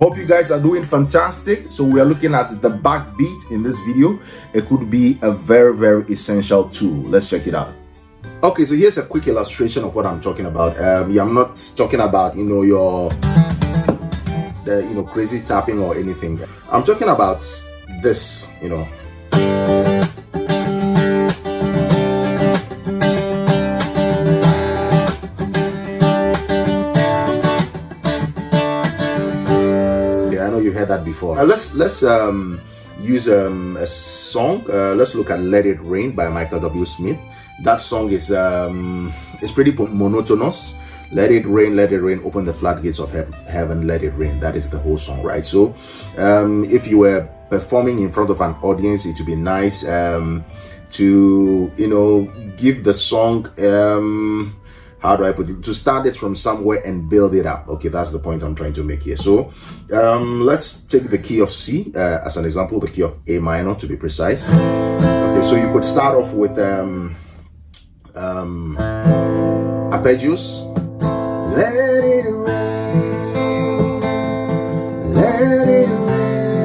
Hope you guys are doing fantastic. So we are looking at the backbeat in this video. It could be a very, very essential tool. Let's check it out. Okay, so here's a quick illustration of what I'm talking about. Yeah, I'm not talking about your crazy tapping or anything. I'm talking about this. You've heard that before. Let's use a song. Let's look at "Let It Rain" by Michael W. Smith. That song is pretty monotonous. Let it rain, open the floodgates of heaven, let it rain. That is the whole song, right? So if you were performing in front of an audience, it would be nice to give the song how do I put it, to start it from somewhere and build it up. Okay, that's the point I'm trying to make here. So let's take the key of C as an example, the key of A minor to be precise. Okay, so you could start off with arpeggios. Let it rain, let it rain,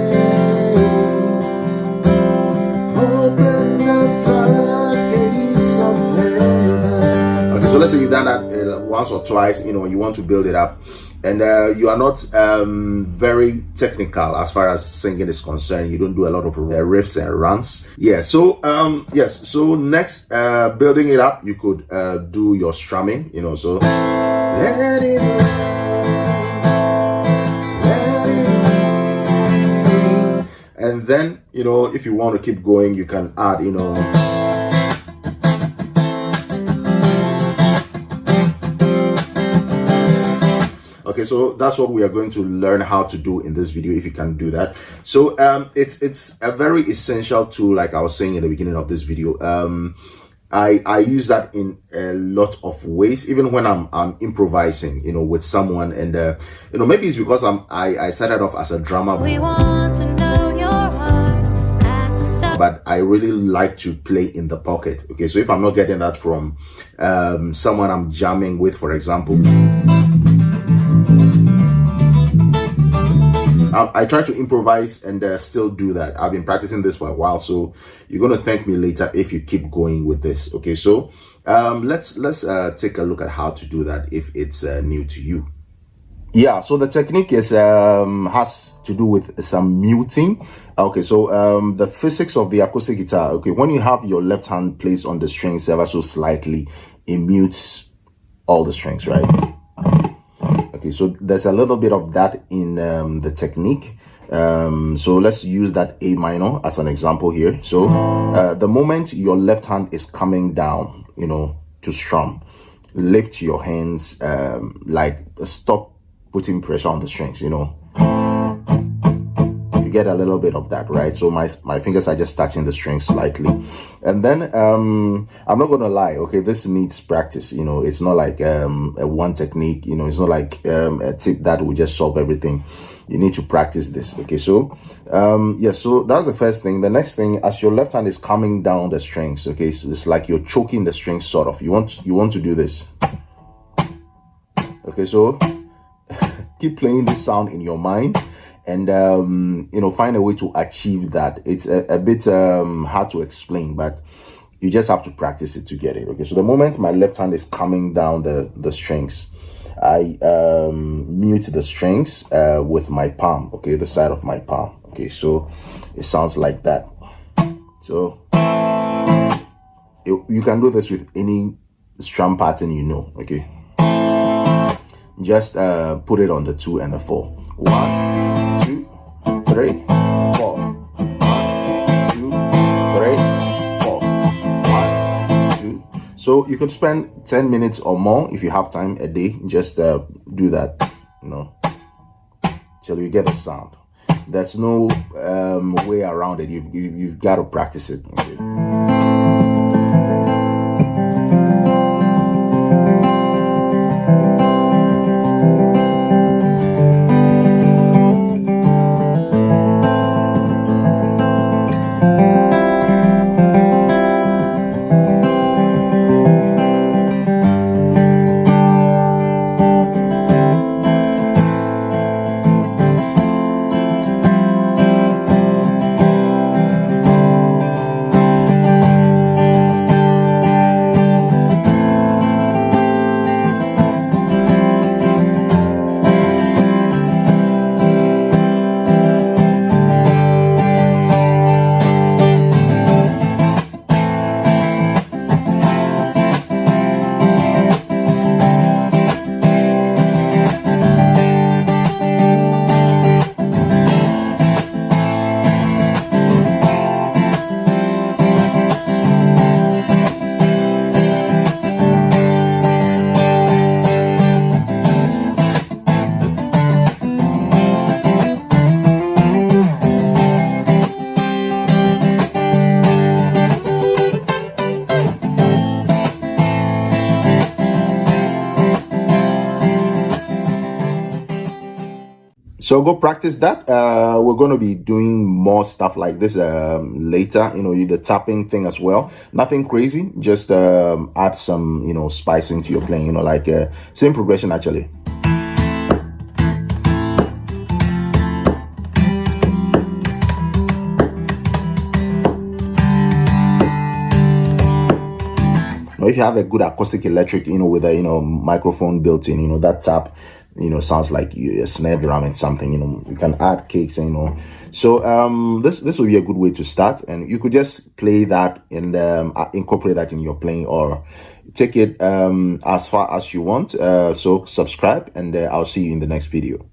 open the floodgates of heaven. Okay, so let's say you've done that once or twice, you want to build it up, and you are not very technical as far as singing is concerned. You don't do a lot of riffs and runs. Yeah, so yes, so next, building it up, you could do your strumming, so let it rain, let it rain. And then if you want to keep going, you can add okay, so that's what we are going to learn how to do in this video, if you can do that. So it's a very essential tool, like I was saying in the beginning of this video. I use that in a lot of ways, even when I'm improvising, with someone, and maybe it's because I started off as a drummer. We want to know your heart as the star. But I really like to play in the pocket. Okay, so if I'm not getting that from someone I'm jamming with, for example, I try to improvise and still do that. I've been practicing this for a while, so you're going to thank me later if you keep going with this. Okay, so let's take a look at how to do that if it's new to you. Yeah, so the technique is has to do with some muting. Okay, so the physics of the acoustic guitar. Okay, when you have your left hand placed on the strings ever so slightly, it mutes all the strings, right? Okay, so there's a little bit of that in the technique. So let's use that A minor as an example here. So the moment your left hand is coming down, to strum, lift your hands, like stop putting pressure on the strings, You get a little bit of that, right? So my fingers are just touching the strings slightly. And then I'm not gonna lie, okay, this needs practice. It's not like a one technique, it's not like a tip that will just solve everything. You need to practice this. Okay, so yeah, so that's the first thing. The next thing, as your left hand is coming down the strings, okay, so it's like you're choking the strings, sort of. You want to do this. Okay, so keep playing this sound in your mind, and find a way to achieve that. It's a bit hard to explain, but you just have to practice it to get it. Okay, so the moment my left hand is coming down the strings, I mute the strings with my palm, okay, the side of my palm. Okay, so it sounds like that. So you can do this with any strum pattern, okay. Just put it on the 2 and the 4. 1, 2, 3, 4. 1, 2, 3, 4. 1, 2. So you could spend 10 minutes or more if you have time a day. Just do that, till you get the sound. There's no way around it. You've got to practice it. Okay? So go practice that. We're going to be doing more stuff like this later, the tapping thing as well. Nothing crazy, just add some, spice into your playing, like same progression actually. If you have a good acoustic electric, with a microphone built in, that tap, sounds like a snare drum and something. You can add cakes, So this will be a good way to start, and you could just play that and incorporate that in your playing, or take it as far as you want. So subscribe, and I'll see you in the next video.